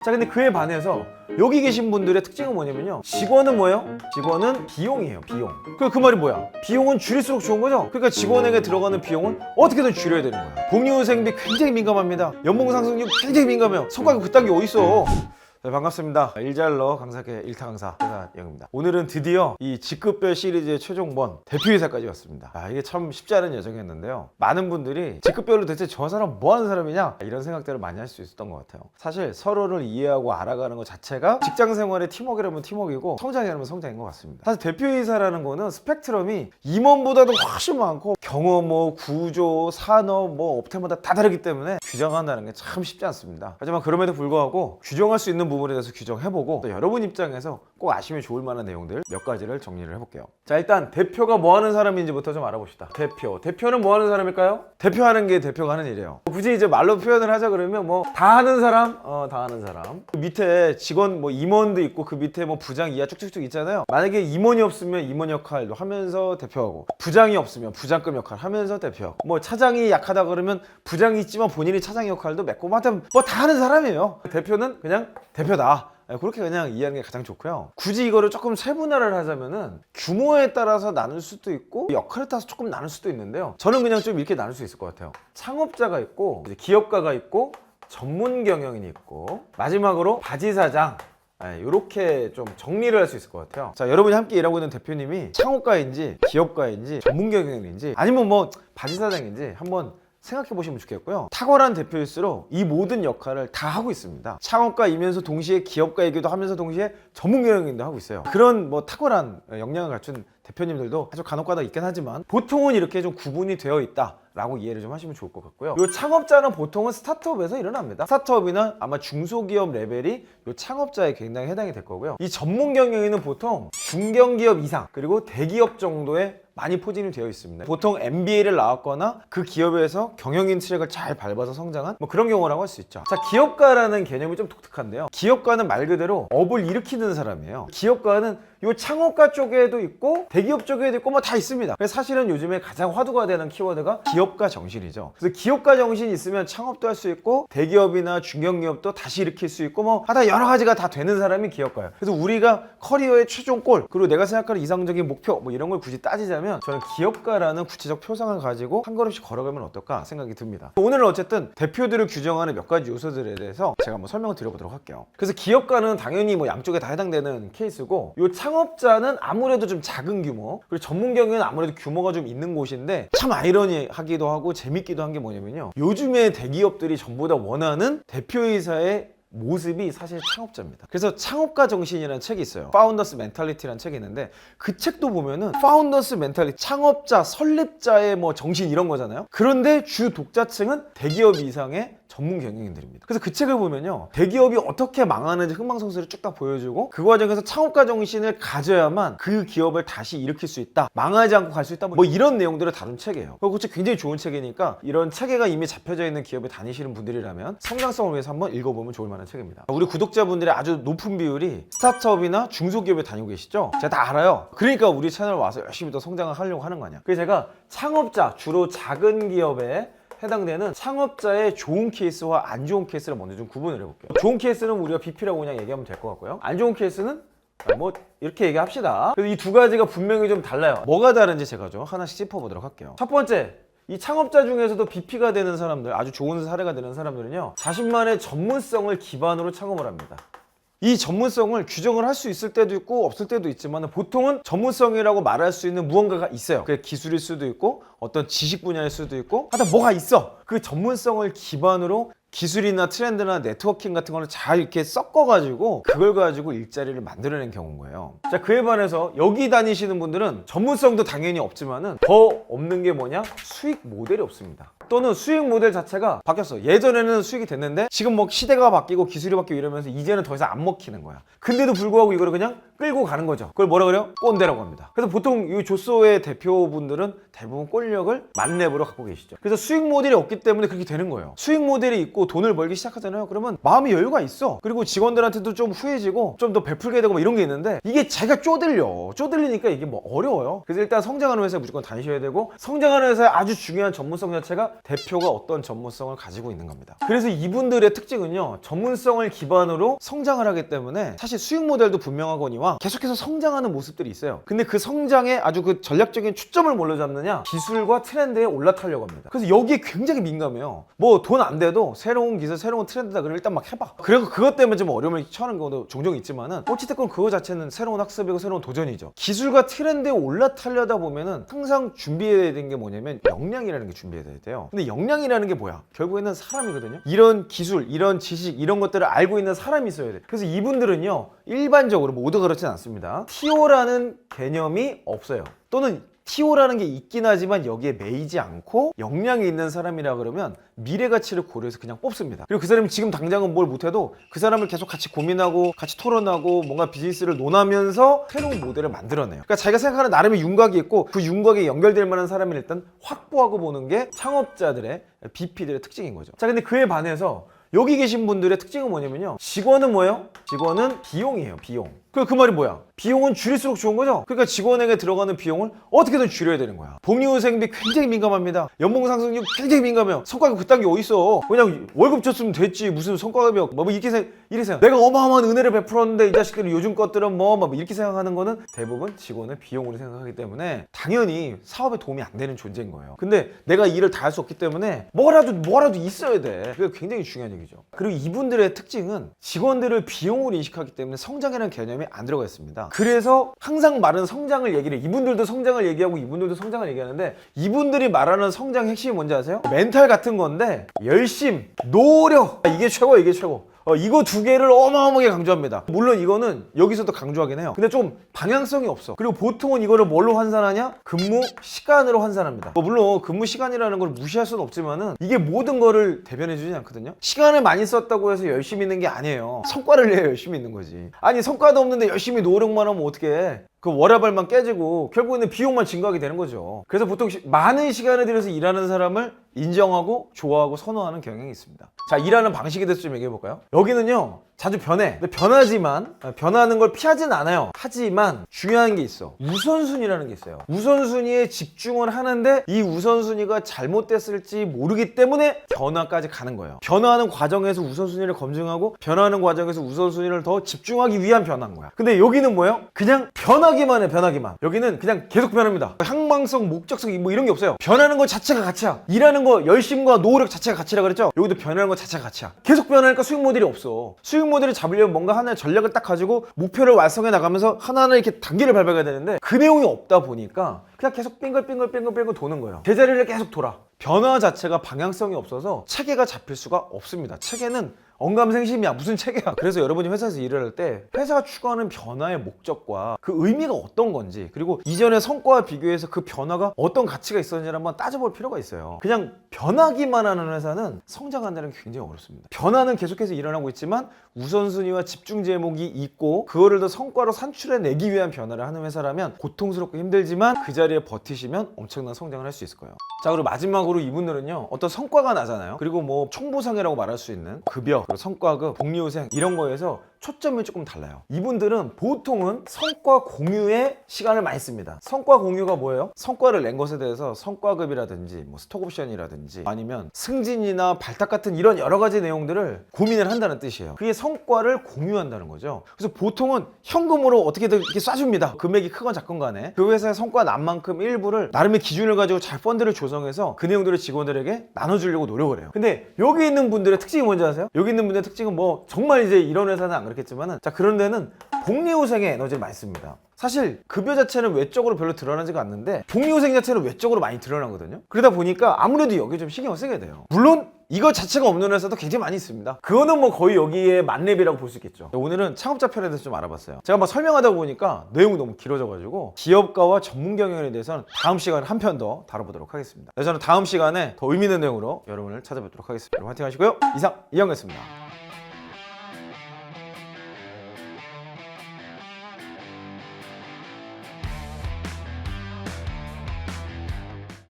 자, 근데 그에 반해서 여기 계신 분들의 특징은 뭐냐면요, 직원은 뭐예요? 직원은 비용이에요. 비용. 그 말이 뭐야? 비용은 줄일수록 좋은 거죠. 그러니까 직원에게 들어가는 비용은 어떻게든 줄여야 되는 거야. 복리후생비 굉장히 민감합니다. 연봉 상승률 굉장히 민감해요. 성과가 그딴 게 어딨어. 네, 반갑습니다. 일잘러 강사계 일타 강사 회사영입니다. 오늘은 드디어 이 직급별 시리즈의 최종본 대표이사까지 왔습니다. 이게 참 쉽지 않은 여정이었는데요. 많은 분들이 직급별로 대체 저 사람 뭐 하는 사람이냐, 이런 생각들을 많이 할 수 있었던 것 같아요. 사실 서로를 이해하고 알아가는 것 자체가 직장 생활의 팀워크라면 팀워크이고 성장이라면 성장인 것 같습니다. 사실 대표이사라는 거는 스펙트럼이 임원보다도 훨씬 많고 경험, 구조, 산업, 업태마다 다 다르기 때문에 규정한다는 게 참 쉽지 않습니다. 하지만 그럼에도 불구하고 규정할 수 있는 부분에 대해서 규정해보고 또 여러분 입장에서 꼭 아시면 좋을 만한 내용들 몇 가지를 정리를 해볼게요. 자, 일단 대표가 뭐 하는 사람인지부터 좀 알아봅시다. 대표는 뭐 하는 사람일까요? 대표하는 게 대표가 하는 일이에요. 굳이 이제 말로 표현을 하자 그러면 다 하는 사람? 다 하는 사람. 그 밑에 직원 임원도 있고 그 밑에 부장 이하 쭉쭉쭉 있잖아요. 만약에 임원이 없으면 임원 역할도 하면서 대표하고, 부장이 없으면 부장급 역할 하면서 대표하고, 차장이 약하다 그러면 부장이 있지만 본인이 차장 역할도 맺고, 하여튼 다 하는 사람이에요. 대표는 그냥 대표다. 그렇게 그냥 이해하는 게 가장 좋고요. 굳이 이거를 조금 세분화를 하자면은 규모에 따라서 나눌 수도 있고 역할에 따라서 조금 나눌 수도 있는데요. 저는 그냥 좀 이렇게 나눌 수 있을 것 같아요. 창업자가 있고, 이제 기업가가 있고, 전문 경영인이 있고, 마지막으로 바지사장, 이렇게 좀 정리를 할 수 있을 것 같아요. 자, 여러분이 함께 일하고 있는 대표님이 창업가인지 기업가인지 전문 경영인인지 아니면 바지사장인지 한번 생각해 보시면 좋겠고요. 탁월한 대표일수록 이 모든 역할을 다 하고 있습니다. 창업가이면서 동시에 기업가이기도 하면서 동시에 전문 경영인도 하고 있어요. 그런 탁월한 역량을 갖춘 대표님들도 아주 간혹가다 있긴 하지만 보통은 이렇게 좀 구분이 되어 있다 라고 이해를 좀 하시면 좋을 것 같고요. 이 창업자는 보통은 스타트업에서 일어납니다. 스타트업이나 아마 중소기업 레벨이 이 창업자에 굉장히 해당이 될 거고요. 이 전문 경영인은 보통 중견기업 이상 그리고 대기업 정도에 많이 포진이 되어 있습니다. 보통 MBA를 나왔거나 그 기업에서 경영인 트랙을 잘 밟아서 성장한 그런 경우라고 할 수 있죠. 자, 기업가라는 개념이 좀 독특한데요. 기업가는 말 그대로 업을 일으키는 사람이에요. 기업가는 요 창업가 쪽에도 있고 대기업 쪽에도 있고 다 있습니다. 그래서 사실은 요즘에 가장 화두가 되는 키워드가 기업가 정신이죠. 그래서 기업가 정신이 있으면 창업도 할 수 있고 대기업이나 중견기업도 다시 일으킬 수 있고 하다 여러 가지가 다 되는 사람이 기업가예요. 그래서 우리가 커리어의 최종 골 그리고 내가 생각하는 이상적인 목표 이런 걸 굳이 따지자면 저는 기업가라는 구체적 표상을 가지고 한 걸음씩 걸어가면 어떨까 생각이 듭니다. 오늘은 어쨌든 대표들을 규정하는 몇 가지 요소들에 대해서 제가 한번 설명을 드려보도록 할게요. 그래서 기업가는 당연히 양쪽에 다 해당되는 케이스고, 요 창업자는 아무래도 좀 작은 규모, 그리고 전문 경영은 아무래도 규모가 좀 있는 곳인데, 참 아이러니하기도 하고 재밌기도 한 게 뭐냐면요, 요즘에 대기업들이 전부 다 원하는 대표이사의 모습이 사실 창업자입니다. 그래서 창업가 정신이라는 책이 있어요. 파운더스 멘탈리티라는 책이 있는데, 그 책도 보면은 파운더스 멘탈리티, 창업자, 설립자의 정신 이런 거잖아요. 그런데 주 독자층은 대기업 이상의 전문 경영인들입니다. 그래서 그 책을 보면요, 대기업이 어떻게 망하는지 흥망성쇠를 쭉 다 보여주고, 그 과정에서 창업가 정신을 가져야만 그 기업을 다시 일으킬 수 있다, 망하지 않고 갈 수 있다, 이런 내용들을 다룬 책이에요. 그 책 굉장히 좋은 책이니까 이런 체계가 이미 잡혀져 있는 기업에 다니시는 분들이라면 성장성을 위해서 한번 읽어보면 좋을 만한 책입니다. 우리 구독자분들의 아주 높은 비율이 스타트업이나 중소기업에 다니고 계시죠? 제가 다 알아요. 그러니까 우리 채널 와서 열심히 더 성장을 하려고 하는 거 아니야. 그래서 제가 창업자, 주로 작은 기업에 해당되는 창업자의 좋은 케이스와 안 좋은 케이스를 먼저 좀 구분을 해볼게요. 좋은 케이스는 우리가 BP라고 그냥 얘기하면 될 것 같고요. 안 좋은 케이스는 이렇게 얘기합시다. 그래서 이 두 가지가 분명히 좀 달라요. 뭐가 다른지 제가 좀 하나씩 짚어보도록 할게요. 첫 번째, 이 창업자 중에서도 BP가 되는 사람들, 아주 좋은 사례가 되는 사람들은요, 자신만의 전문성을 기반으로 창업을 합니다. 이 전문성을 규정을 할 수 있을 때도 있고 없을 때도 있지만, 보통은 전문성이라고 말할 수 있는 무언가가 있어요. 그게 기술일 수도 있고 어떤 지식 분야일 수도 있고 하여튼 뭐가 있어. 그 전문성을 기반으로 기술이나 트렌드나 네트워킹 같은 거를 잘 이렇게 섞어가지고 그걸 가지고 일자리를 만들어낸 경우인 거예요. 자, 그에 반해서 여기 다니시는 분들은 전문성도 당연히 없지만은 더 없는 게 뭐냐? 수익 모델이 없습니다. 또는 수익 모델 자체가 바뀌었어. 예전에는 수익이 됐는데 지금 시대가 바뀌고 기술이 바뀌고 이러면서 이제는 더 이상 안 먹히는 거야. 근데도 불구하고 이거를 그냥 끌고 가는 거죠. 그걸 뭐라 그래요? 꼰대라고 합니다. 그래서 보통 이 조소의 대표분들은 대부분 꼴력을 만렙으로 갖고 계시죠. 그래서 수익 모델이 없기 때문에 그렇게 되는 거예요. 수익 모델이 있고 돈을 벌기 시작하잖아요. 그러면 마음의 여유가 있어. 그리고 직원들한테도 좀 후해지고 좀 더 베풀게 되고 이런 게 있는데, 이게 자기가 쪼들리니까 이게 어려워요. 그래서 일단 성장하는 회사에 무조건 다니셔야 되고, 성장하는 회사의 아주 중요한 전문성 자체가 대표가 어떤 전문성을 가지고 있는 겁니다. 그래서 이분들의 특징은요, 전문성을 기반으로 성장을 하기 때문에 사실 수익 모델도 분명하거니와 계속해서 성장하는 모습들이 있어요. 근데 그 성장에 아주 그 전략적인 초점을 뭘로 잡느냐, 기술과 트렌드에 올라타려고 합니다. 그래서 여기에 굉장히 민감해요. 뭐 돈 안 돼도 새로운 기술, 새로운 트렌드다 그러면 일단 막 해봐. 그리고 그것 때문에 좀 어려움을 처하는 경우도 종종 있지만은 어찌됐건 그거 자체는 새로운 학습이고 새로운 도전이죠. 기술과 트렌드에 올라타려다 보면은 항상 준비해야 되는 게 뭐냐면 역량이라는 게 준비해야 돼요. 근데 역량이라는 게 뭐야? 결국에는 사람이거든요. 이런 기술, 이런 지식, 이런 것들을 알고 있는 사람이 있어야 돼. 그래서 이분들은요, 일반적으로 모두 그렇진 않습니다. TO라는 개념이 없어요. 또는 TO라는 게 있긴 하지만 여기에 매이지 않고 역량이 있는 사람이라 그러면 미래 가치를 고려해서 그냥 뽑습니다. 그리고 그 사람이 지금 당장은 뭘 못해도 그 사람을 계속 같이 고민하고 같이 토론하고 뭔가 비즈니스를 논하면서 새로운 모델을 만들어내요. 그러니까 자기가 생각하는 나름의 윤곽이 있고 그 윤곽에 연결될 만한 사람을 일단 확보하고 보는 게 창업자들의 BP들의 특징인 거죠. 자, 근데 그에 반해서 여기 계신 분들의 특징은 뭐냐면요, 직원은 뭐예요? 직원은 비용이에요. 비용. 그 말이 뭐야? 비용은 줄일수록 좋은 거죠? 그러니까 직원에게 들어가는 비용을 어떻게든 줄여야 되는 거야. 복리후생비 굉장히 민감합니다. 연봉 상승률 굉장히 민감해요. 성과급 그딴 게 어딨어. 그냥 월급 줬으면 됐지. 무슨 성과급이야. 뭐 이렇게 생각. 내가 어마어마한 은혜를 베풀었는데 이 자식들은 요즘 것들은 뭐 이렇게 생각하는 거는 대부분 직원의 비용으로 생각하기 때문에 당연히 사업에 도움이 안 되는 존재인 거예요. 근데 내가 일을 다 할 수 없기 때문에 뭐라도 있어야 돼. 그게 굉장히 중요한 얘기죠. 그리고 이분들의 특징은 직원들을 비용으로 인식하기 때문에 성장이라는 개념이 안 들어가 있습니다. 그래서 항상 말은 성장을 얘기를 해. 이분들도 성장을 얘기하고 이분들도 성장을 얘기하는데, 이분들이 말하는 성장 핵심이 뭔지 아세요? 멘탈 같은 건데 열심, 노력, 이게 최고야. 이게 최고. 이거 두 개를 어마어마하게 강조합니다. 물론 이거는 여기서도 강조하긴 해요. 근데 좀 방향성이 없어. 그리고 보통은 이거를 뭘로 환산하냐? 근무 시간으로 환산합니다. 물론 근무 시간이라는 걸 무시할 수는 없지만은 이게 모든 거를 대변해 주진 않거든요. 시간을 많이 썼다고 해서 열심히 있는 게 아니에요. 성과를 내야 열심히 있는 거지. 아니 성과도 없는데 열심히 노력만 하면 어떡해. 그 월화발만 깨지고 결국에는 비용만 증가하게 되는 거죠. 그래서 보통 많은 시간을 들여서 일하는 사람을 인정하고 좋아하고 선호하는 경향이 있습니다. 자, 일하는 방식에 대해서 좀 얘기해 볼까요? 여기는요, 자주 변해. 근데 변하지만 변하는 걸 피하진 않아요. 하지만 중요한 게 있어. 우선순위라는 게 있어요. 우선순위에 집중을 하는데 이 우선순위가 잘못됐을지 모르기 때문에 변화까지 가는 거예요. 변화하는 과정에서 우선순위를 검증하고 변화하는 과정에서 우선순위를 더 집중하기 위한 변화인 거야. 근데 여기는 뭐예요? 그냥 변하기만 해. 변하기만. 여기는 그냥 계속 변합니다. 항망성, 목적성 뭐 이런 게 없어요. 변하는 것 자체가 가치야. 일하는 거 열심과 노력 자체가 가치라 그랬죠? 여기도 변하는 것 자체가 가치야. 계속 변하니까 수익 모델이 없어. 수익 모델을 잡으려면 뭔가 하나의 전략을 딱 가지고 목표를 완성해 나가면서 하나하나 이렇게 단계를 밟아가야 되는데 그 내용이 없다 보니까 그냥 계속 빙글빙글 도는 거예요. 제자리를 계속 돌아. 변화 자체가 방향성이 없어서 체계가 잡힐 수가 없습니다. 체계는 언감생심이야. 무슨 체계야. 그래서 여러분이 회사에서 일을 할 때 회사가 추구하는 변화의 목적과 그 의미가 어떤 건지, 그리고 이전의 성과와 비교해서 그 변화가 어떤 가치가 있었는지를 한번 따져볼 필요가 있어요. 그냥 변하기만 하는 회사는 성장한다는 게 굉장히 어렵습니다. 변화는 계속해서 일어나고 있지만 우선순위와 집중 제목이 있고 그거를 더 성과로 산출해내기 위한 변화를 하는 회사라면 고통스럽고 힘들지만 그 자리에 버티시면 엄청난 성장을 할 수 있을 거예요. 자, 그리고 마지막으로 이분들은요, 어떤 성과가 나잖아요. 그리고 뭐 총보상이라고 말할 수 있는 급여, 성과급, 복리후생 이런 거에서 초점이 조금 달라요. 이분들은 보통은 성과 공유에 시간을 많이 씁니다. 성과 공유가 뭐예요? 성과를 낸 것에 대해서 성과급이라든지 뭐 스톡옵션이라든지 아니면 승진이나 발탁 같은 이런 여러 가지 내용들을 고민을 한다는 뜻이에요. 그게 성과를 공유한다는 거죠. 그래서 보통은 현금으로 어떻게든 이렇게 쏴줍니다. 금액이 크건 작건 간에 그 회사의 성과 난 만큼 일부를 나름의 기준을 가지고 잘 펀드를 조성해서 그 내용들을 직원들에게 나눠주려고 노력을 해요. 근데 여기 있는 분들의 특징이 뭔지 아세요? 여기 있는 분들의 특징은 뭐 정말 이제 이런 회사는 안 그렇겠지만은, 자, 그런 데는 복리후생에 에너지를 많이 씁니다. 사실 급여 자체는 외적으로 별로 드러나지가 않는데 복리후생 자체는 외적으로 많이 드러나거든요. 그러다 보니까 아무래도 여기에 좀 신경을 쓰게 돼요. 물론 이거 자체가 없는 회사도 굉장히 많이 있습니다. 그거는 뭐 거의 여기에 만렙이라고 볼 수 있겠죠. 오늘은 창업자 편에 대해서 좀 알아봤어요. 제가 막 설명하다 보니까 내용이 너무 길어져가지고 기업가와 전문 경영에 대해서는 다음 시간에 한 편 더 다뤄보도록 하겠습니다. 저는 다음 시간에 더 의미 있는 내용으로 여러분을 찾아뵙도록 하겠습니다. 여러분 화이팅 하시고요. 이상 이영이었습니다.